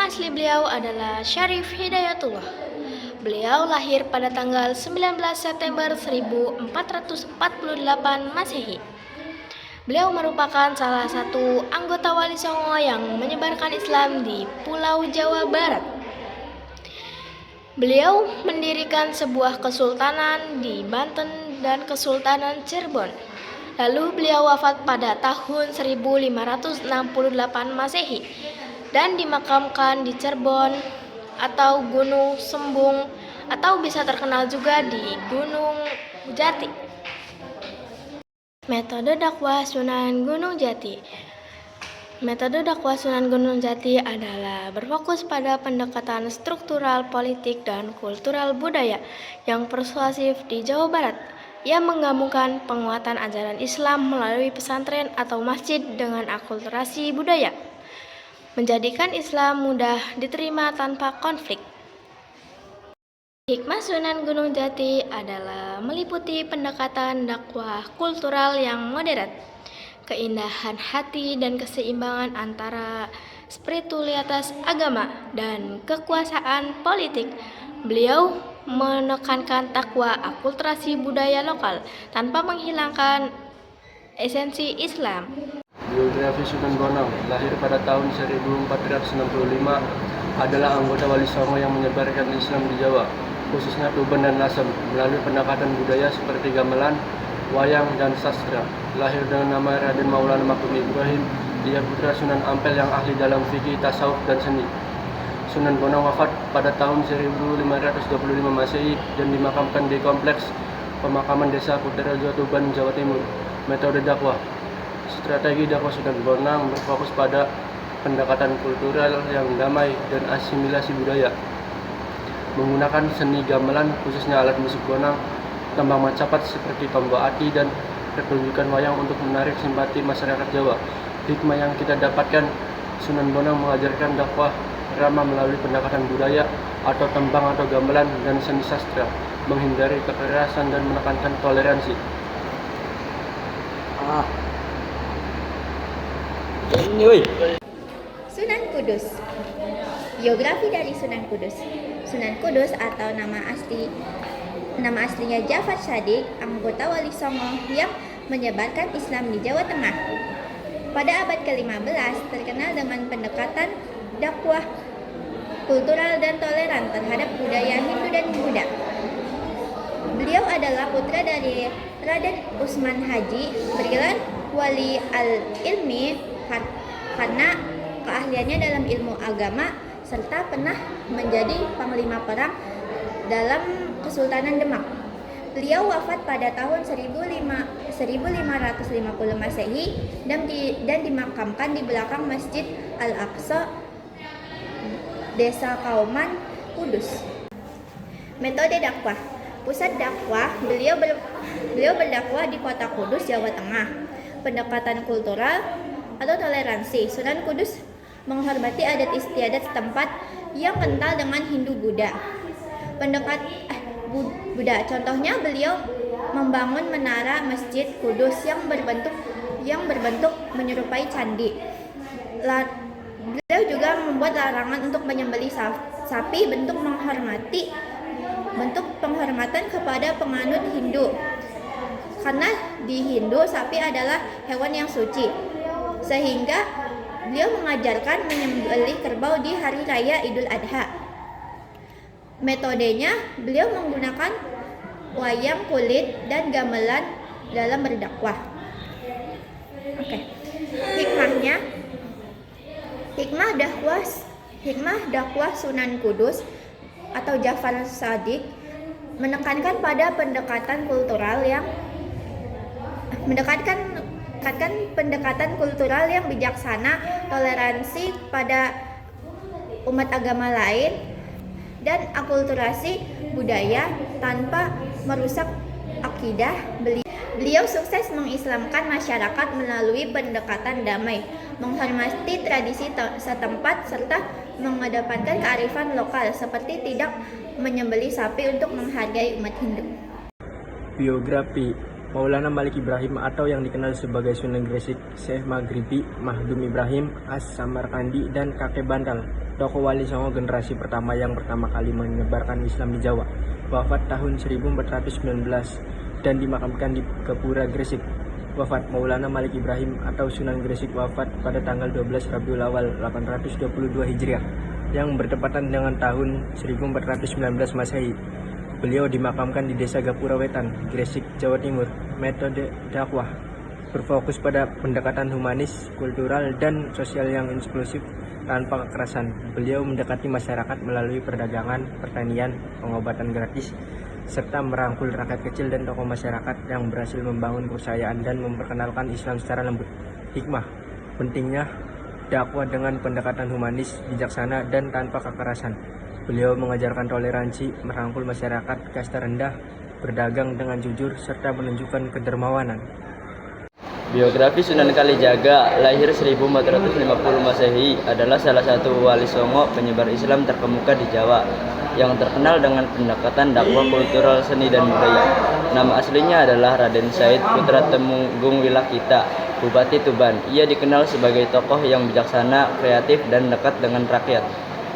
asli beliau adalah Syarif Hidayatullah. Beliau lahir pada tanggal 19 September 1448 Masehi. Beliau merupakan salah satu anggota Wali Songo yang menyebarkan Islam di Pulau Jawa Barat. Beliau mendirikan sebuah kesultanan di Banten dan Kesultanan Cirebon. Lalu beliau wafat pada tahun 1568 Masehi dan dimakamkan di Cirebon atau Gunung Sembung atau bisa terkenal juga di Gunung Jati. Metode dakwah Sunan Gunung Jati. Metode dakwah Sunan Gunung Jati adalah berfokus pada pendekatan struktural, politik, dan kultural budaya yang persuasif di Jawa Barat. Ia menggabungkan penguatan ajaran Islam melalui pesantren atau masjid dengan akulturasi budaya, menjadikan Islam mudah diterima tanpa konflik. Hikmah Sunan Gunung Jati adalah meliputi pendekatan dakwah kultural yang modern, keindahan hati dan keseimbangan antara spiritualitas agama dan kekuasaan politik. Beliau menekankan takwa akulturasi budaya lokal tanpa menghilangkan esensi Islam. Biografi Sunan Bonang, lahir pada tahun 1465, adalah anggota Wali Songo yang menyebarkan Islam di Jawa, khususnya Tuban dan Lasem, melalui pendekatan budaya seperti gamelan, wayang, dan sastra. Lahir dengan nama Raden Maulana Makum Ibrahim, dia putra Sunan Ampel yang ahli dalam fikih, tasawuf, dan seni. Sunan Bonang wafat pada tahun 1525 Masehi dan dimakamkan di Kompleks Pemakaman Desa Kutorejo, Tuban, Jawa Timur. Metode dakwah. Strategi dakwah Sunan Bonang berfokus pada pendekatan kultural yang damai dan asimilasi budaya, menggunakan seni gamelan khususnya alat musik Bonang, tembang Macapat seperti tombak ati, dan pertunjukan wayang untuk menarik simpati masyarakat Jawa. Hikmah yang kita dapatkan, Sunan Bonang mengajarkan dakwah ramah melalui pendekatan budaya atau tembang atau gamelan dan seni sastra, menghindari kekerasan dan menekankan toleransi. Sunan Kudus. Biografi dari Sunan Kudus. Sunan Kudus atau nama aslinya Jafar Shadiq, anggota Wali Songo yang menyebarkan Islam di Jawa Tengah. Pada abad ke-15 terkenal dengan pendekatan dakwah kultural dan toleran terhadap budaya Hindu dan Buddha. Beliau adalah putra dari Raden Usman Haji, bergelar Wali al-Ilmi karena keahliannya dalam ilmu agama serta pernah menjadi panglima perang dalam Kesultanan Demak. Beliau wafat pada tahun 1550 Masehi dan dimakamkan di belakang Masjid Al-Aqsa, Desa Kauman, Kudus. Metode dakwah. Pusat dakwah, beliau berdakwah di Kota Kudus, Jawa Tengah. Pendekatan kultural atau toleransi. Sunan Kudus menghormati adat istiadat setempat yang kental dengan Hindu Buddha. Buddha. Contohnya beliau membangun menara Masjid Kudus yang berbentuk menyerupai candi. Beliau juga membuat larangan untuk menyembelih sapi, bentuk penghormatan kepada penganut Hindu. Karena di Hindu sapi adalah hewan yang suci, sehingga beliau mengajarkan menyembelih kerbau di hari raya Idul Adha. Metodenya, beliau menggunakan wayang kulit dan gamelan dalam berdakwah. Hikmah dakwah Sunan Kudus atau Jafar Shadiq menekankan pada pendekatan kultural yang bijaksana, toleransi pada umat agama lain, dan akulturasi budaya tanpa merusak akidah. Beliau sukses mengislamkan masyarakat melalui pendekatan damai, menghormati tradisi setempat, serta mengedepankan kearifan lokal seperti tidak menyembelih sapi untuk menghargai umat Hindu. Biografi. Maulana Malik Ibrahim atau yang dikenal sebagai Sunan Gresik, Syekh Maghribi, Mahdum Ibrahim, As-Samarkandi, dan Kakek Bantal, tokoh Wali Songo generasi pertama yang pertama kali menyebarkan Islam di Jawa, wafat tahun 1419 dan dimakamkan di Gapura, Gresik. Wafat Maulana Malik Ibrahim atau Sunan Gresik wafat pada tanggal 12 Rabiul Awal 822 Hijriah yang bertepatan dengan tahun 1419 Masehi. Beliau dimakamkan di Desa Gapura Wetan, Gresik, Jawa Timur. Metode dakwah berfokus pada pendekatan humanis, kultural, dan sosial yang inklusif tanpa kekerasan. Beliau mendekati masyarakat melalui perdagangan, pertanian, pengobatan gratis, serta merangkul rakyat kecil dan tokoh masyarakat yang berhasil membangun kepercayaan dan memperkenalkan Islam secara lembut. Hikmah, pentingnya dakwah dengan pendekatan humanis, bijaksana, dan tanpa kekerasan. Beliau mengajarkan toleransi, merangkul masyarakat kasta rendah, berdagang dengan jujur, serta menunjukkan kedermawanan. Biografi Sunan Kalijaga, lahir 1450 Masehi, adalah salah satu wali songo penyebar Islam terkemuka di Jawa yang terkenal dengan pendekatan dakwah kultural, seni, dan budaya. Nama aslinya adalah Raden Said Putra Temunggung Wilakita, Bupati Tuban. Ia dikenal sebagai tokoh yang bijaksana, kreatif, dan dekat dengan rakyat.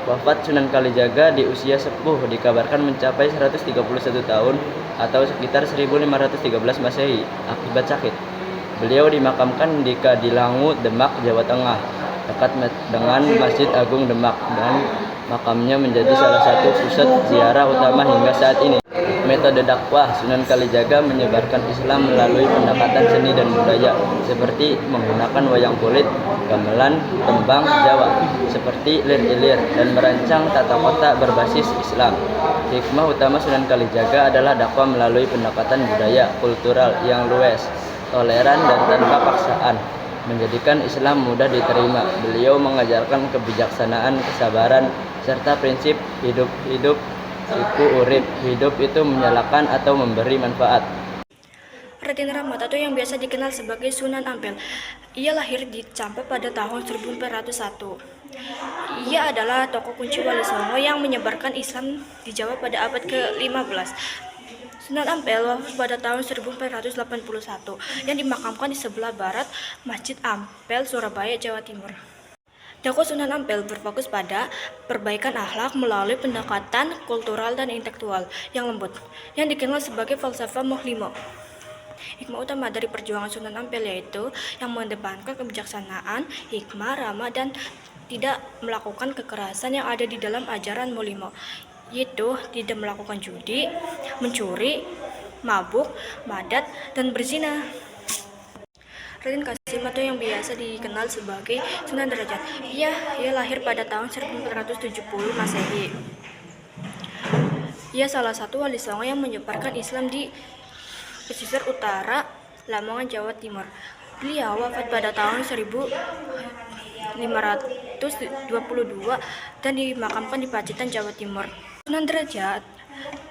Wafat Sunan Kalijaga di usia sepuh dikabarkan mencapai 131 tahun atau sekitar 1513 Masehi akibat sakit. Beliau dimakamkan di Kadilangu, Demak, Jawa Tengah, dekat dengan Masjid Agung Demak, dan makamnya menjadi salah satu pusat ziarah utama hingga saat ini. Metode dakwah Sunan Kalijaga menyebarkan Islam melalui pendekatan seni dan budaya seperti menggunakan wayang kulit, gamelan, tembang Jawa seperti lir-ilir, dan merancang tata kota berbasis Islam. Hikmah utama Sunan Kalijaga adalah dakwah melalui pendekatan budaya kultural yang luas, toleran, dan tanpa paksaan, menjadikan Islam mudah diterima. Beliau mengajarkan kebijaksanaan, kesabaran, serta prinsip hidup iku urip. Hidup itu menyalakan atau memberi manfaat. Raden Rahmat atau yang biasa dikenal sebagai Sunan Ampel. Ia lahir di Campe pada tahun 1401. Ia adalah tokoh kunci Wali Songo yang menyebarkan Islam di Jawa pada abad ke-15. Sunan Ampel wafat pada tahun 1481 yang dimakamkan di sebelah barat Masjid Ampel, Surabaya, Jawa Timur. Dakwah Sunan Ampel berfokus pada perbaikan akhlak melalui pendekatan kultural dan intelektual yang lembut, yang dikenal sebagai falsafah Mohlimo. Hikmah utama dari perjuangan Sunan Ampel yaitu yang mengedepankan kebijaksanaan, hikmah, ramah, dan tidak melakukan kekerasan yang ada di dalam ajaran Mohlimo, yaitu tidak melakukan judi, mencuri, mabuk, madat, dan berzina. Raden Kasim atau yang biasa dikenal sebagai Sunan Derajat. Ia lahir pada tahun 1470 Masehi. Ia salah satu wali songo yang menyebarkan Islam di pesisir utara Lamongan, Jawa Timur. Beliau wafat pada tahun 1522 dan dimakamkan di Pacitan, Jawa Timur. Sunan Derajat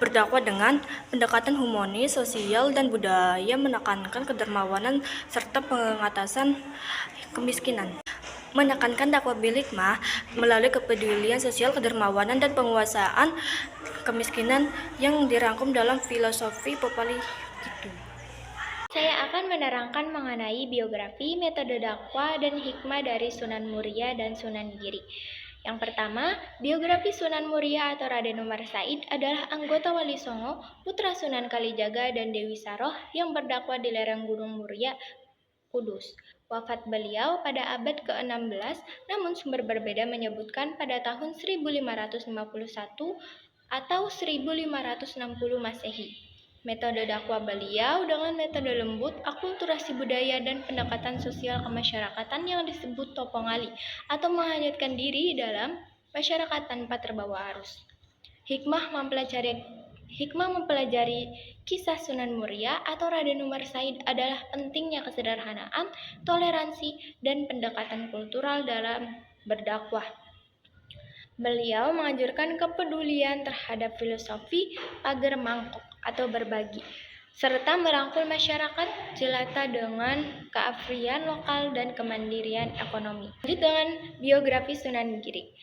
berdakwah dengan pendekatan humanis, sosial, dan budaya, menekankan kedermawanan serta pengatasan kemiskinan. Menekankan dakwah bil hikmah melalui kepedulian sosial, kedermawanan, dan penguasaan kemiskinan yang dirangkum dalam filosofi Popali itu. Saya akan menerangkan mengenai biografi, metode dakwah, dan hikmah dari Sunan Muria dan Sunan Giri. Yang pertama, biografi Sunan Muria atau Raden Umar Said adalah anggota Wali Songo, putra Sunan Kalijaga dan Dewi Saroh yang berdakwah di lereng Gunung Muria, Kudus. Wafat beliau pada abad ke-16, namun sumber berbeda menyebutkan pada tahun 1551 atau 1560 Masehi. Metode dakwah beliau dengan metode lembut, akulturasi budaya, dan pendekatan sosial kemasyarakatan yang disebut topongali atau menghanyutkan diri dalam masyarakat tanpa terbawa arus. Hikmah mempelajari kisah Sunan Muria atau Raden Umar Said adalah pentingnya kesederhanaan, toleransi, dan pendekatan kultural dalam berdakwah. Beliau mengajarkan kepedulian terhadap filosofi pagar mangkok atau berbagi, serta merangkul masyarakat jelata dengan kearifan lokal dan kemandirian ekonomi. Lanjut dengan biografi Sunan Giri.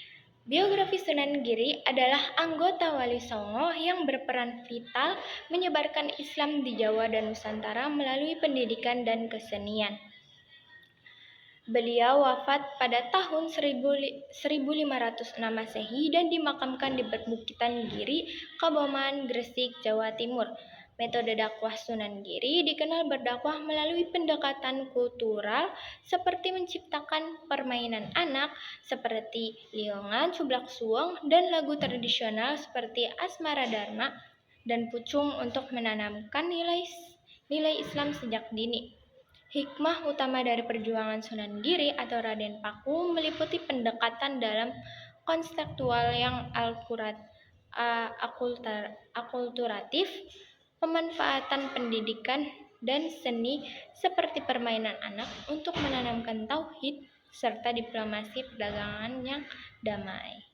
Biografi Sunan Giri adalah anggota Wali Songo yang berperan vital menyebarkan Islam di Jawa dan Nusantara melalui pendidikan dan kesenian. Beliau wafat pada tahun 1506 Masehi dan dimakamkan di Perbukitan Giri, Kaboman, Gresik, Jawa Timur. Metode dakwah Sunan Giri dikenal berdakwah melalui pendekatan kultural seperti menciptakan permainan anak seperti liongan, cublak suweng, dan lagu tradisional seperti Asmara Dharma dan Pucung untuk menanamkan nilai Islam sejak dini. Hikmah utama dari perjuangan Sunan Giri atau Raden Paku meliputi pendekatan dalam konseptual yang akulturatif, pemanfaatan pendidikan dan seni seperti permainan anak untuk menanamkan tauhid, serta diplomasi perdagangan yang damai.